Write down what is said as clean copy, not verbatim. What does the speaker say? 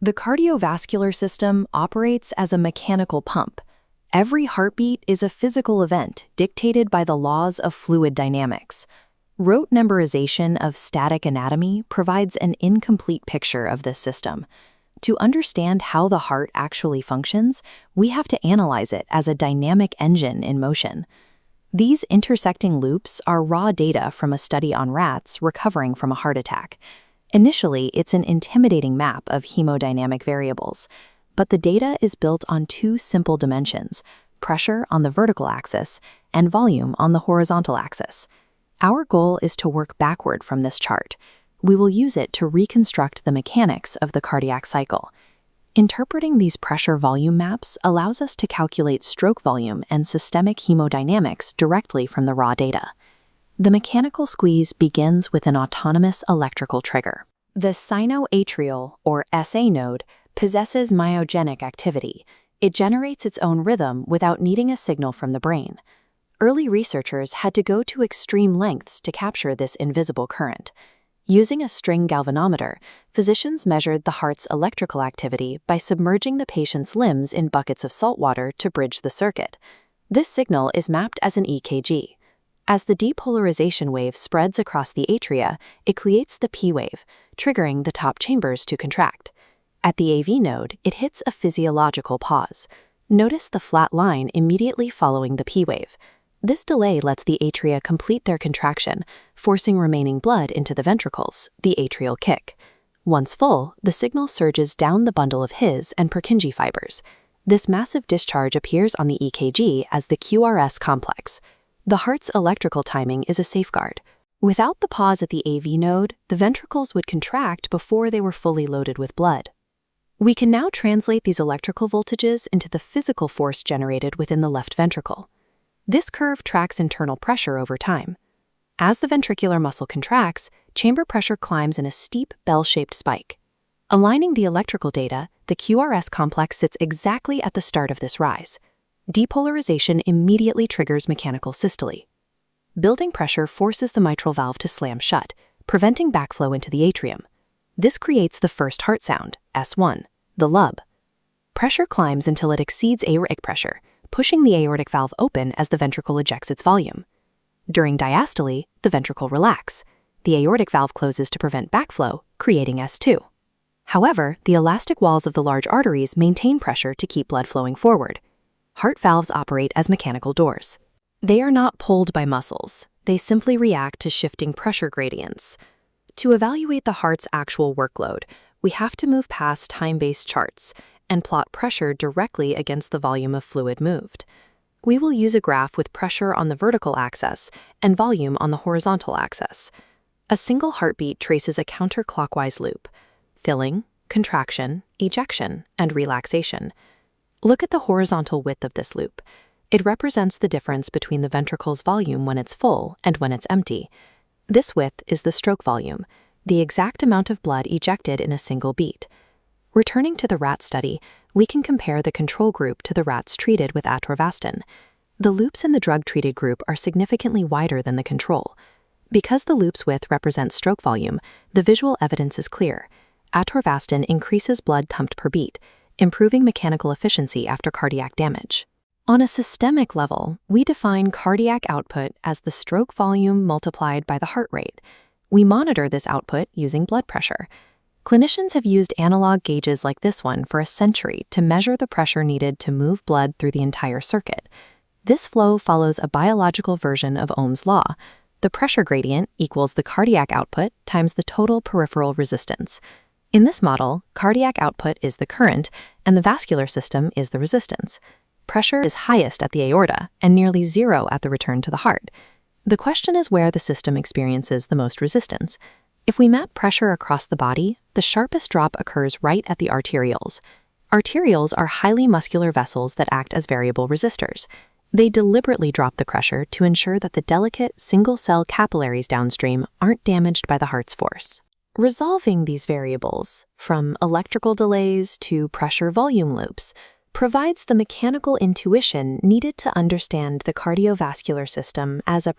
The cardiovascular system operates as a mechanical pump. Every heartbeat is a physical event dictated by the laws of fluid dynamics. Rote memorization of static anatomy provides an incomplete picture of this system. To understand how the heart actually functions, we have to analyze it as a dynamic engine in motion. These intersecting loops are raw data from a study on rats recovering from a heart attack. Initially, it's an intimidating map of hemodynamic variables, but the data is built on two simple dimensions: pressure on the vertical axis and volume on the horizontal axis. Our goal is to work backward from this chart. We will use it to reconstruct the mechanics of the cardiac cycle. Interpreting these pressure-volume maps allows us to calculate stroke volume and systemic hemodynamics directly from the raw data. The mechanical squeeze begins with an autonomous electrical trigger. The sinoatrial, or SA node, possesses myogenic activity. It generates its own rhythm without needing a signal from the brain. Early researchers had to go to extreme lengths to capture this invisible current. Using a string galvanometer, physicians measured the heart's electrical activity by submerging the patient's limbs in buckets of salt water to bridge the circuit. This signal is mapped as an EKG. As the depolarization wave spreads across the atria, it creates the P wave, triggering the top chambers to contract. At the AV node, it hits a physiological pause. Notice the flat line immediately following the P wave. This delay lets the atria complete their contraction, forcing remaining blood into the ventricles, the atrial kick. Once full, the signal surges down the bundle of His and Purkinje fibers. This massive discharge appears on the EKG as the QRS complex. The heart's electrical timing is a safeguard. Without the pause at the AV node, the ventricles would contract before they were fully loaded with blood. We can now translate these electrical voltages into the physical force generated within the left ventricle. This curve tracks internal pressure over time. As the ventricular muscle contracts, chamber pressure climbs in a steep, bell-shaped spike. Aligning the electrical data, the QRS complex sits exactly at the start of this rise. Depolarization immediately triggers mechanical systole. Building pressure forces the mitral valve to slam shut, preventing backflow into the atrium. This creates the first heart sound, S1, the lub. Pressure climbs until it exceeds aortic pressure, pushing the aortic valve open as the ventricle ejects its volume. During diastole, the ventricle relaxes. The aortic valve closes to prevent backflow, creating S2. However, the elastic walls of the large arteries maintain pressure to keep blood flowing forward. Heart valves operate as mechanical doors. They are not pulled by muscles. They simply react to shifting pressure gradients. To evaluate the heart's actual workload, we have to move past time-based charts and plot pressure directly against the volume of fluid moved. We will use a graph with pressure on the vertical axis and volume on the horizontal axis. A single heartbeat traces a counterclockwise loop: filling, contraction, ejection, and relaxation. Look at the horizontal width of this loop. It represents the difference between the ventricle's volume when it's full and when it's empty. This width is the stroke volume, the exact amount of blood ejected in a single beat. Returning to the rat study, we can compare the control group to the rats treated with atorvastatin. The loops in the drug-treated group are significantly wider than the control. Because the loop's width represents stroke volume, the visual evidence is clear. Atorvastatin increases blood pumped per beat, improving mechanical efficiency after cardiac damage. On a systemic level, we define cardiac output as the stroke volume multiplied by the heart rate. We monitor this output using blood pressure. Clinicians have used analog gauges like this one for a century to measure the pressure needed to move blood through the entire circuit. This flow follows a biological version of Ohm's law. The pressure gradient equals the cardiac output times the total peripheral resistance. In this model, cardiac output is the current, and the vascular system is the resistance. Pressure is highest at the aorta and nearly zero at the return to the heart. The question is where the system experiences the most resistance. If we map pressure across the body, the sharpest drop occurs right at the arterioles. Arterioles are highly muscular vessels that act as variable resistors. They deliberately drop the pressure to ensure that the delicate single-cell capillaries downstream aren't damaged by the heart's force. Resolving these variables, from electrical delays to pressure-volume loops, provides the mechanical intuition needed to understand the cardiovascular system as a